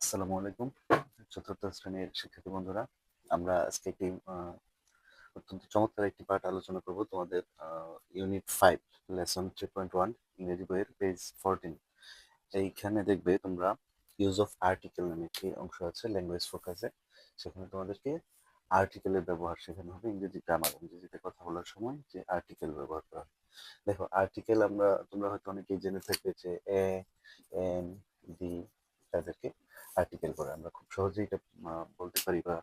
আসসালামু আলাইকুম। চতুর্থ শ্রেণীর শিক্ষার্থী বন্ধুরা, আমরা আজকে একটি অত্যন্ত চমৎকার একটি পাঠ আলোচনা করব তোমাদের ইউনিট 5 লেসন 3.1 ইংরেজি বইয়ের পেজ 14। এইখানে দেখবে তোমরা ইউজ অফ আর্টিকেল নামে একটি অংশ আছে ল্যাঙ্গুয়েজ ফোকাসে। সেখানে তোমাদেরকে আর্টিকেলের ব্যবহার শেখানো হবে, ইংরেজি গ্রামার, ইংরেজিতে কথা বলার সময় যে আর্টিকেল ব্যবহার করা হয়। দেখো, আর্টিকেল তোমরা হয়তো অনেকেই জেনে থাকবে যে এ, এন, দি তাদেরকে আর্টিকেল করে আমরা খুব সহজেই এটা বলতে পারি বা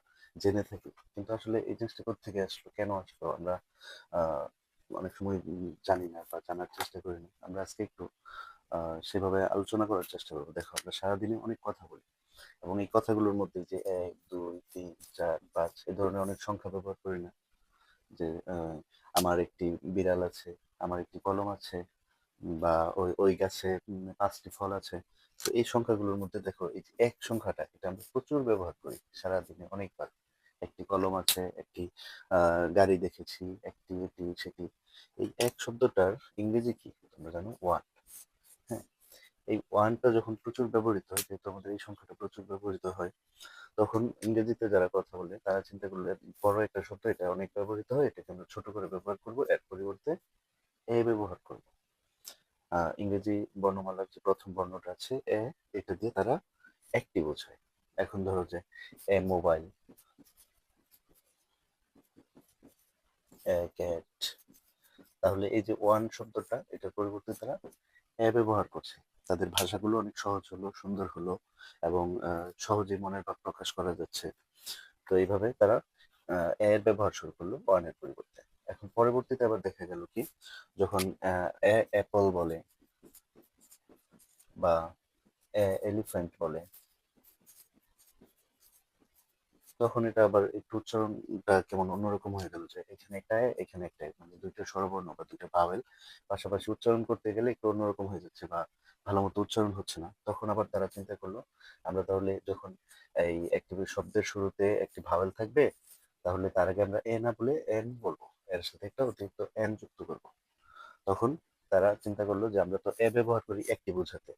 জেনে থাকি। কিন্তু আসলে এই জিনিসটা কোথা থেকে আসলো, কেন আসলো, আমরা আহ, অনেক সময় জানি না বা জানার চেষ্টা করি না। আমরা আজকে একটু সেভাবে আলোচনা করার চেষ্টা করবো। দেখো, আমরা সারাদিনে অনেক কথা বলি এবং এই কথাগুলোর মধ্যে যে 1, 2, 3, 4, 5 এই ধরনের অনেক সংখ্যা ব্যবহার করি না। যে আমার একটি বিড়াল আছে, আমার একটি কলম আছে, বা ওই ওই গাছে 5টি ফল আছে। তো এই সংখ্যাগুলোর মধ্যে দেখো, এই যে এক সংখ্যাটা, এটা আমরা প্রচুর ব্যবহার করি সারাদিনে অনেকবার। একটি কলম আছে, একটি গাড়ি দেখেছি, একটি এটি সেটি। এই এক শব্দটার ইংরেজি কি তোমরা জানো? ওয়ান। হ্যাঁ, এই ওয়ানটা যখন প্রচুর ব্যবহৃত হয়, যেহেতু আমাদের এই সংখ্যাটা প্রচুর ব্যবহৃত হয়, তখন ইংরেজিতে যারা কথা বলে তারা চিন্তা করলে বড় একটা শব্দ, এটা অনেক ব্যবহৃত হয়, এটাকে আমরা ছোট করে ব্যবহার করব, এর পরিবর্তে এ ব্যবহার করব। ইংরেজি বর্ণমালার যে প্রথম বর্ণটা আছে এ, এটা দিয়ে তারা একটি বোঝায়। এখন ধরো যে এ মোবাইল, এ ক্যাট, তাহলে এই যে ওয়ান শব্দটা, এটার পরিবর্তে তারা এ ব্যবহার করছে। তাদের ভাষাগুলো অনেক সহজ হলো, সুন্দর হলো, এবং সহজে মনের ভাব প্রকাশ করা যাচ্ছে। তো এইভাবে তারা এর ব্যবহার শুরু করলো ওয়ানের পরিবর্তে। এখন পরবর্তীতে আবার দেখা গেল কি, যখন অ্যাপল বলে বা এলিফ্যান্ট বলে, তখন এটা আবার একটু উচ্চারণটা কেমন অন্যরকম হয়ে গেল, যে এখানে একটা এখানে একটা মানে দুইটা স্বরবর্ণ বা দুইটা ভাওয়েল পাশাপাশি উচ্চারণ করতে গেলে একটু অন্যরকম হয়ে যাচ্ছে বা ভালো মতো উচ্চারণ হচ্ছে না। তখন আবার তারা চিন্তা করলো, আমরা তাহলে যখন এই একটি শব্দের শুরুতে একটি ভাওয়েল থাকবে, তাহলে তার আগে আমরা এ না বলে এন বলবো, এর সাথে একটা অতিরিক্ত এন যুক্ত করব। তখন তারা চিন্তা করলো যে আমরা তো এ ব্যবহার করি একটি বোঝাতে,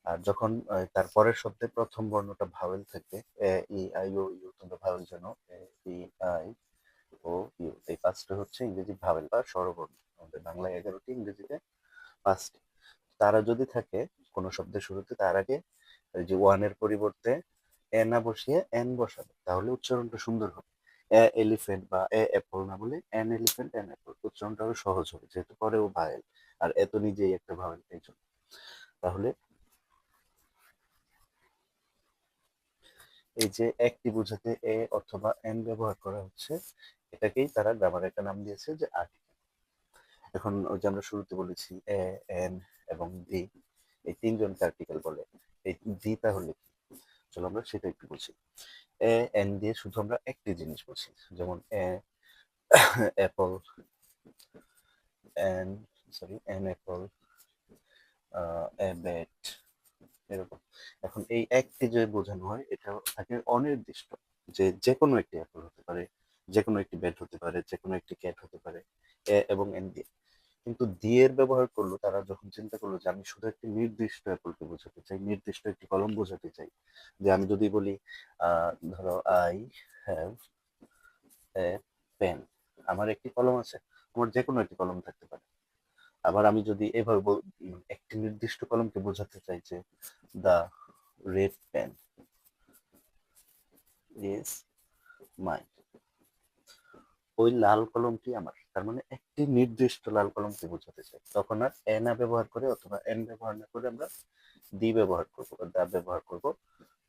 আর যখন তার পরের শব্দে প্রথম বর্ণটা ভাওয়েল থাকবে, এ ই আই ও ইউ, তোমরা ভাওয়েল জানো, এ ই আই ও ইউ, এই পাঁচটা হচ্ছে ইংরেজি ভাওয়েল বা স্বরবর্ণ। আমাদের বাংলায় 11টি, ইংরেজিতে 5টি। তারা যদি থাকে কোনো শব্দের শুরুতে, তার আগে ওই যে ওয়ানের পরিবর্তে এ না বসিয়ে এন বসাবে, তাহলে উচ্চারণটা সুন্দর হবে। এ এলিফ্যান্ট বা এ অ্যাপল না বলে এন এলিফ্যান্ট এন অ্যাপল, উচ্চারণটা আরো সহজ হবে, যেহেতু পরেও ভাওয়েল, আর এত নিজেই একটা ভাওয়েল, এই জন্য। তাহলে এই যে একটি বোঝাতে এ অথবা এন ব্যবহার করা হচ্ছে, এটাকেই তারা গ্রামারে একটা নাম দিয়েছে যে আর্টিকেল। এখন ওই যে আমরা শুরুতে বলেছি এ, এন এবং দি, এই তিনজনকে আর্টিকেল বলে। এই দি তাহলে কি, চলো আমরা সেটা একটু বুঝি। এ এন দিয়ে শুধু আমরা একটি জিনিস বুঝি, যেমন a apple, an sorry an apple, a bat, এরকম। এখন এই একটি যে বোঝানো হয়, এটা থাকে অনির্দিষ্ট, যে যে কোনো একটি অ্যাপল হতে পারে, যে কোনো একটি ব্যাট হতে পারে, যে কোনো একটি ক্যাট হতে পারে, এ এবং এন দিয়ে। কিন্তু দিয়ের ব্যবহার করলো তারা, যখন চিন্তা করলো যে আমি শুধু একটি নির্দিষ্ট অ্যাপলকে বোঝাতে চাই, নির্দিষ্ট একটি কলম বোঝাতে চাই। যে আমি যদি বলি ধরো আই হ্যাভ এ পেন, আমার একটি কলম আছে, আমার যে কোনো একটি কলম থাকতে পারে। আবার আমি যদি এভাবে একটি নির্দিষ্ট কলমকে বোঝাতে চাই যে দা রেড পেন ইজ মাই, ওই লাল কলমটি আমার, তার মানে একটি নির্দিষ্ট লাল কলমকে বোঝাতে চাই, তখন আর এ না ব্যবহার করে অথবা এন ব্যবহার না করে আমরা দি ব্যবহার করবো বা দা ব্যবহার করব।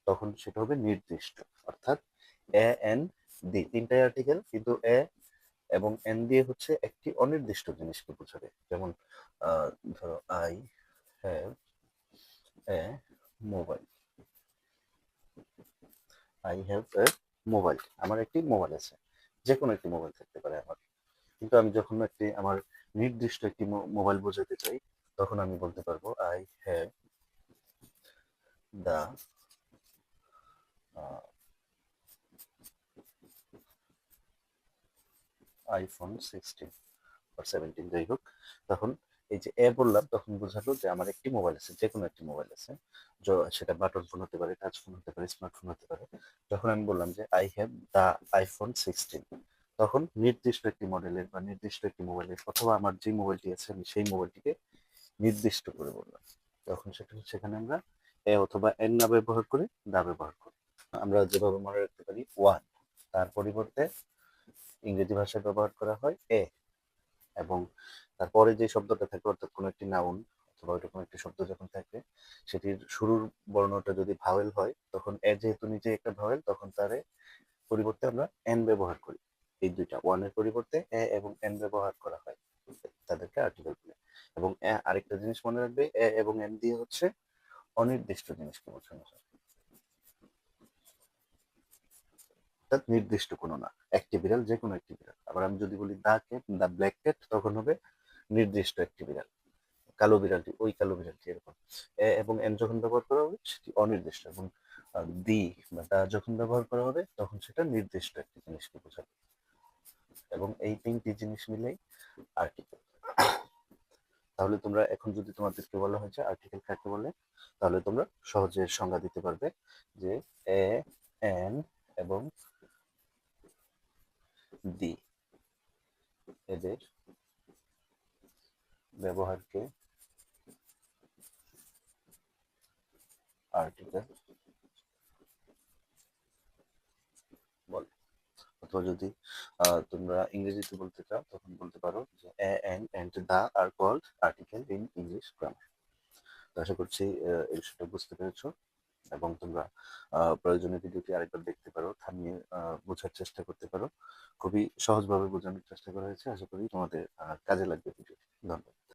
তখন সেটা হবে নির্দিষ্ট, অর্থাৎ এ এন দি তিনটাই আর্টিকেল, কিন্তু এ এবং এন দিয়ে হচ্ছে একটি অনির্দিষ্ট জিনিসকে বোঝাবে। যেমন ধরো I have a mobile, I have a mobile, আমার একটি মোবাইল আছে, যে কোনো একটি মোবাইল থাকতে পারে আমার। কিন্তু আমি যখন আমার নির্দিষ্ট একটি মোবাইল বোঝাতে চাই, তখন আমি বলতে পারবো আই হ্যাভ দা আইফোন 16 বা 17, যাই হোক। তখন এই যে বললাম তখন বোঝালো যে আমার একটি মোবাইল আছে, যে কোনো একটি মোবাইল আছে, সেটা বাটন ফোন হতে পারে, টাচ ফোন হতে পারে, স্মার্টফোন হতে পারে। যখন আমি বললাম যে আই হ্যাভ দ্য আইফোন 16, তখন নির্দিষ্ট একটি মডেলের বা নির্দিষ্ট একটি মোবাইলের অথবা আমার যে মোবাইলটি আছে আমি সেই মোবাইলটিকে নির্দিষ্ট করে বললাম, তখন সেখানে আমরা অথবা এন না ব্যবহার করে দা ব্যবহার করি। আমরা যেভাবে মনে রাখতে পারি ওয়ান, তার পরিবর্তে ইংরেজি ভাষায় ব্যবহার করা হয় এবং তারপরে যে শব্দটা থাকে অর্থাৎ কোনো একটি নাউন অথবা ওইরকম একটি শব্দ যখন থাকে, সেটির শুরুর বর্ণটা যদি ভাওয়েল হয়, তখন যেহেতু নিজে একটা ভাওয়েল, তখন তার পরিবর্তে আমরা এন ব্যবহার করি। এই দুইটা ওয়ানের পরিবর্তে এবং এন ব্যবহার করা হয়, তাদেরকে আর্টিকেল বলে। এবং আরেকটা জিনিস মনে রাখবে, এবং এন দিয়ে হচ্ছে অনির্দিষ্ট জিনিসকে বোঝানো হয়, অর্থাৎ নির্দিষ্ট কোনো না, একটি বিড়াল, যে কোনো একটি বিড়াল। আবার আমি যদি বলি দা ক্যাট, দা ব্ল্যাক ক্যাট, তখন হবে নির্দিষ্ট একটি বিড়াল, কালো বিড়ালটি, ওই কালো বিড়ালটি, এরকম। এবং এন যখন ব্যবহার করা হবে সেটি অনির্দিষ্ট, এবং দি বা দা যখন ব্যবহার করা হবে তখন সেটা নির্দিষ্ট একটি জিনিসকে বোঝাবে। এবং এই তিনটি জিনিস মিলেই আর্টিকেল। তাহলে তোমরা এখন যদি তোমাদেরকে বলা হয় যে আর্টিকেল কাকে বলে, তাহলে তোমরা সহজে সংজ্ঞা দিতে পারবে যে এ, এন এবং দি, এদের ব্যবহারকে আর্টিকেল বলে। অথবা যদি তোমরা ইংরেজিতে বলতে চাও তখন বলতে পারো যে a, an and the are called article in English grammar. তো আশা করছি এই বিষয়টা বুঝতে পেরেছো, এবং তোমরা প্রয়োজনীয় ভিডিওটি আরেকবার দেখতে পারো, থামিয়ে বোঝার চেষ্টা করতে পারো। খুবই সহজভাবে বোঝানোর চেষ্টা করা হয়েছে, আশা করি তোমাদের কাজে লাগবে ভিডিওটি। ধন্যবাদ।